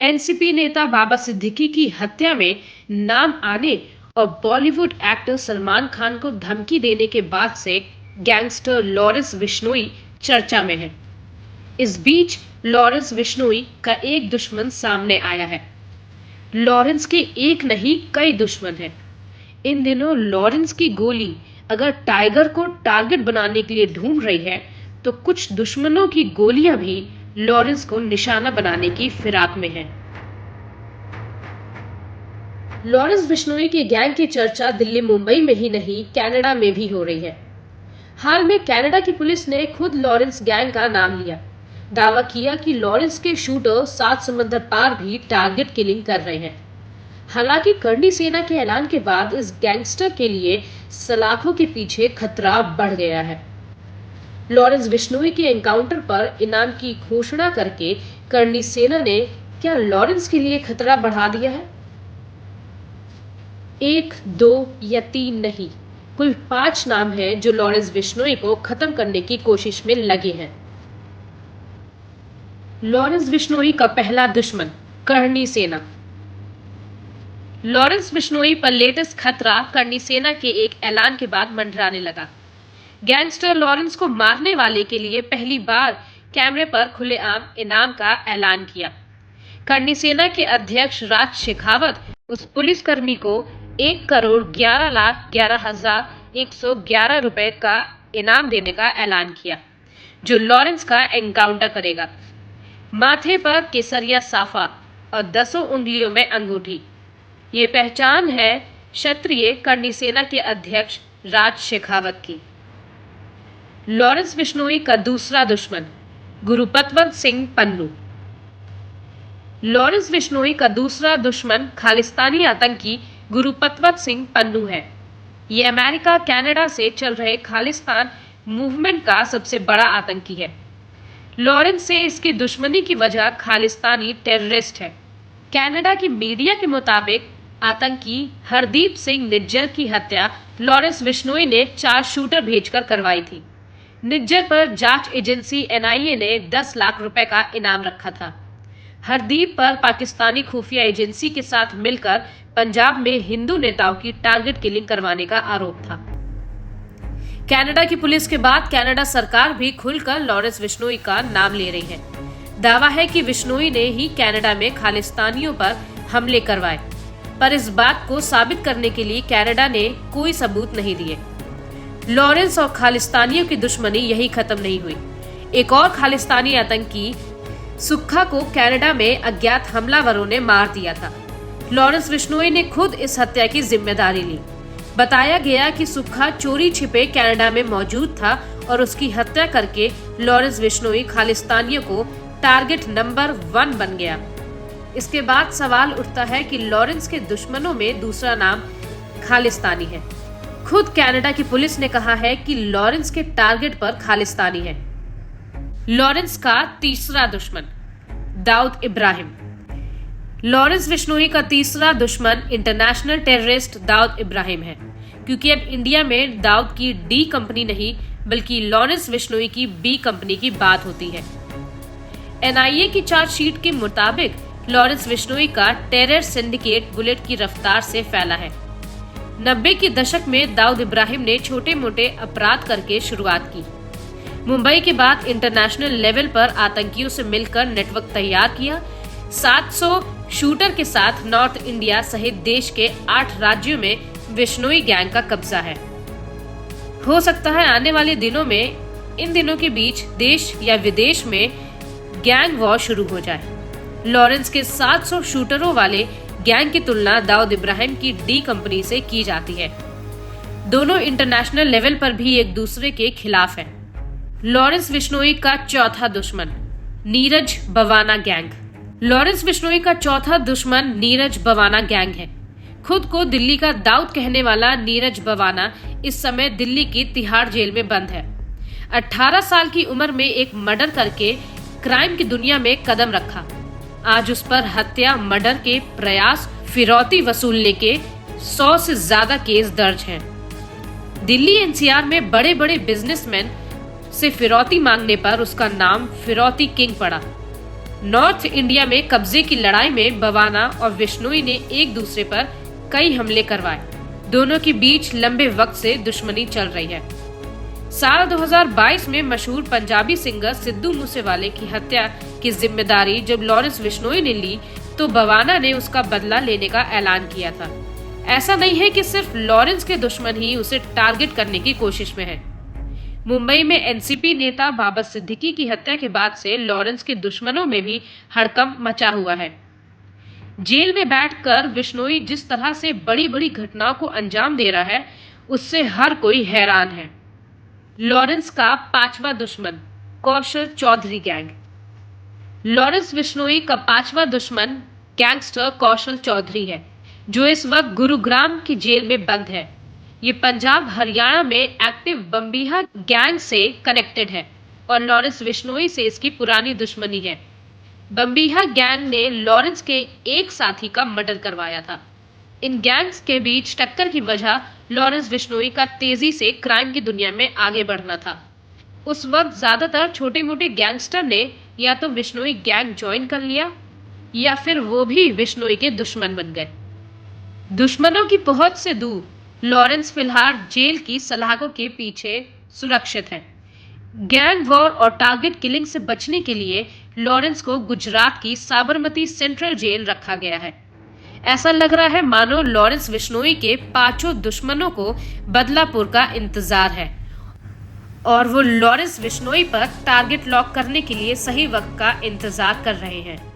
NCP नेता बाबा सिद्दीकी की हत्या में नाम आने और बॉलीवुड एक्टर सलमान खान को धमकी देने के बाद से गैंगस्टर लॉरेंस बिश्नोई चर्चा में है। इस बीच लॉरेंस बिश्नोई का एक दुश्मन सामने आया है। लॉरेंस के एक नहीं कई दुश्मन हैं। इन दिनों लॉरेंस की गोली अगर टाइगर को टारगेट बनाने के लिए ढूंढ रही है, तो कुछ दुश्मनों की गोलियां भी लॉरेंस को निशाना बनाने की फिराक में है। लॉरेंस बिश्नोई की गैंग की चर्चा दिल्ली मुंबई में ही नहीं, कनाडा में भी हो रही है। हाल में कनाडा की पुलिस ने खुद लॉरेंस गैंग का नाम लिया, दावा किया कि लॉरेंस के शूटर 7 समंदर पार भी टारगेट किलिंग कर रहे हैं। हालांकि करनी सेना के ऐलान के बाद इस गैंगस्टर के लिए सलाखों के पीछे खतरा बढ़ गया है। लॉरेंस बिश्नोई के एनकाउंटर पर इनाम की घोषणा करके करनी सेना ने क्या लॉरेंस के लिए खतरा बढ़ा दिया है? 1, 2 या 3 नहीं, कुल 5 नाम हैं जो लॉरेंस बिश्नोई को खत्म करने की कोशिश में लगे हैं। लॉरेंस बिश्नोई का पहला दुश्मन करनी सेना। लॉरेंस बिश्नोई पर लेटेस्ट खतरा करनी सेना के एक ऐलान के बाद मंडराने लगा। गैंगस्टर लॉरेंस को मारने वाले के लिए पहली बार कैमरे पर खुलेआम इनाम का ऐलान किया। करनी सेना के अध्यक्ष राज शेखावत उस पुलिसकर्मी को 1,11,11,111 रुपए का इनाम देने का ऐलान किया, जो लॉरेंस का एनकाउंटर करेगा। माथे पर केसरिया साफा और 10 उंगलियों में अंगूठी, ये पहचान है क्षत्रिय करनी सेना के अध्यक्ष राज शेखावत की। लॉरेंस बिश्नोई का दूसरा दुश्मन गुरुपतवंत सिंह पन्नू। लॉरेंस बिश्नोई का दूसरा दुश्मन खालिस्तानी आतंकी गुरुपतवंत सिंह पन्नू है। ये अमेरिका कनाडा से चल रहे खालिस्तान मूवमेंट का सबसे बड़ा आतंकी है। लॉरेंस से इसकी दुश्मनी की वजह खालिस्तानी टेररिस्ट है। कनाडा की मीडिया के मुताबिक आतंकी हरदीप सिंह निज्जर की हत्या लॉरेंस बिश्नोई ने 4 शूटर भेजकर करवाई थी। निज्जर पर जांच एजेंसी एनआईए ने 10 लाख रुपए का इनाम रखा था। हरदीप पर पाकिस्तानी खुफिया एजेंसी के साथ मिलकर पंजाब में हिंदू नेताओं की टारगेट किलिंग करवाने का आरोप था। कनाडा की पुलिस के बाद कनाडा सरकार भी खुलकर लॉरेंस बिश्नोई का नाम ले रही है। दावा है कि बिश्नोई ने ही कनाडा में खालिस्तानियों पर हमले करवाए, पर इस बात को साबित करने के लिए कनाडा ने कोई सबूत नहीं दिए। लॉरेंस और खालिस्तानियों की दुश्मनी यही खत्म नहीं हुई। एक और खालिस्तानी आतंकी सुक्खा को कनाडा में अज्ञात हमलावरों ने मार दिया था। लॉरेंस बिश्नोई ने खुद इस हत्या की जिम्मेदारी ली। बताया गया कि सुक्खा चोरी छिपे कनाडा में मौजूद था और उसकी हत्या करके लॉरेंस बिश्नोई खालिस्तानियों को टारगेट नंबर 1 बन गया। इसके बाद सवाल उठता है कि लॉरेंस के दुश्मनों में दूसरा नाम खालिस्तानी है। खुद कनाडा की पुलिस ने कहा है कि लॉरेंस के टारगेट पर खालिस्तानी है। लॉरेंस का तीसरा दुश्मन दाऊद इब्राहिम। लॉरेंस बिश्नोई का तीसरा दुश्मन इंटरनेशनल टेररिस्ट दाऊद इब्राहिम है, क्योंकि अब इंडिया में दाऊद की डी कंपनी नहीं बल्कि लॉरेंस बिश्नोई की बी कंपनी की बात होती है। एनआईए की चार्जशीट के मुताबिक लॉरेंस बिश्नोई का टेरर सिंडिकेट बुलेट की रफ्तार से फैला है। 90 के दशक में दाऊद इब्राहिम ने छोटे मोटे अपराध करके शुरुआत की। मुंबई के बाद इंटरनेशनल लेवल पर आतंकियों से मिलकर नेटवर्क तैयार किया। 700 शूटर के साथ नॉर्थ इंडिया सहित देश के 8 राज्यों में बिश्नोई गैंग का कब्जा है। हो सकता है आने वाले दिनों में इन दिनों के बीच देश या विदेश में गैंग वॉर शुरू हो जाए। लॉरेंस के 700 शूटरों वाले गैंग की तुलना दाऊद इब्राहिम की डी कंपनी से की जाती है। दोनों इंटरनेशनल लेवल पर भी एक दूसरे के खिलाफ हैं। लॉरेंस बिश्नोई का चौथा दुश्मन नीरज बवाना गैंग। लॉरेंस बिश्नोई का चौथा दुश्मन नीरज बवाना गैंग है। खुद को दिल्ली का दाऊद कहने वाला नीरज बवाना इस समय दिल्ली की तिहाड़ जेल में बंद है। 18 साल की उम्र में एक मर्डर करके क्राइम की दुनिया में कदम रखा। आज उस पर हत्या, मर्डर के प्रयास, फिरौती वसूलने के 100 से ज्यादा केस दर्ज हैं। दिल्ली एनसीआर में बड़े बड़े बिजनेसमैन से फिरौती मांगने पर उसका नाम फिरौती किंग पड़ा। नॉर्थ इंडिया में कब्जे की लड़ाई में बवाना और बिश्नोई ने एक दूसरे पर कई हमले करवाए। दोनों के बीच लंबे वक्त से दुश्मनी चल रही है। साल 2022 में मशहूर पंजाबी सिंगर सिद्धू मूसेवाले की हत्या की जिम्मेदारी जब लॉरेंस बिश्नोई ने ली, तो बवाना ने उसका बदला लेने का ऐलान किया था। ऐसा नहीं है कि सिर्फ लॉरेंस के दुश्मन ही उसे टारगेट करने की कोशिश में हैं। मुंबई में एनसीपी नेता बाबर सिद्दीकी की हत्या के बाद से लॉरेंस के दुश्मनों में भी हड़कंप मचा हुआ है। जेल में बैठकर बिश्नोई जिस तरह से बड़ी बड़ी घटनाओं को अंजाम दे रहा है, उससे हर कोई हैरान है। लॉरेंस का पांचवा दुश्मन कौशल चौधरी गैंग। लॉरेंस बिश्नोई का पांचवा दुश्मन गैंगस्टर कौशल चौधरी है, जो इस वक्त गुरुग्राम की जेल में बंद है। ये पंजाब हरियाणा में एक्टिव बम्बिहा गैंग से कनेक्टेड है और लॉरेंस बिश्नोई से इसकी पुरानी दुश्मनी है। बम्बिहा गैंग ने लॉरेंस के एक साथी का मर्डर करवाया था। इन गैंग्स के बीच टक्कर की वजह लॉरेंस बिश्नोई का तेजी से क्राइम की दुनिया में आगे बढ़ना था। उस वक्त ज्यादातर छोटे मोटे गैंगस्टर ने या तो बिश्नोई गैंग ज्वाइन कर लिया या फिर वो भी बिश्नोई के दुश्मन बन गए। दुश्मनों की पहुंच से दूर लॉरेंस फिलहाल जेल की सलाखों के पीछे सुरक्षित है। गैंग वॉर और टारगेट किलिंग से बचने के लिए लॉरेंस को गुजरात की साबरमती सेंट्रल जेल रखा गया है। ऐसा लग रहा है मानो लॉरेंस बिश्नोई के पांचों दुश्मनों को बदलापुर का इंतजार है और वो लॉरेंस बिश्नोई पर टारगेट लॉक करने के लिए सही वक्त का इंतजार कर रहे हैं।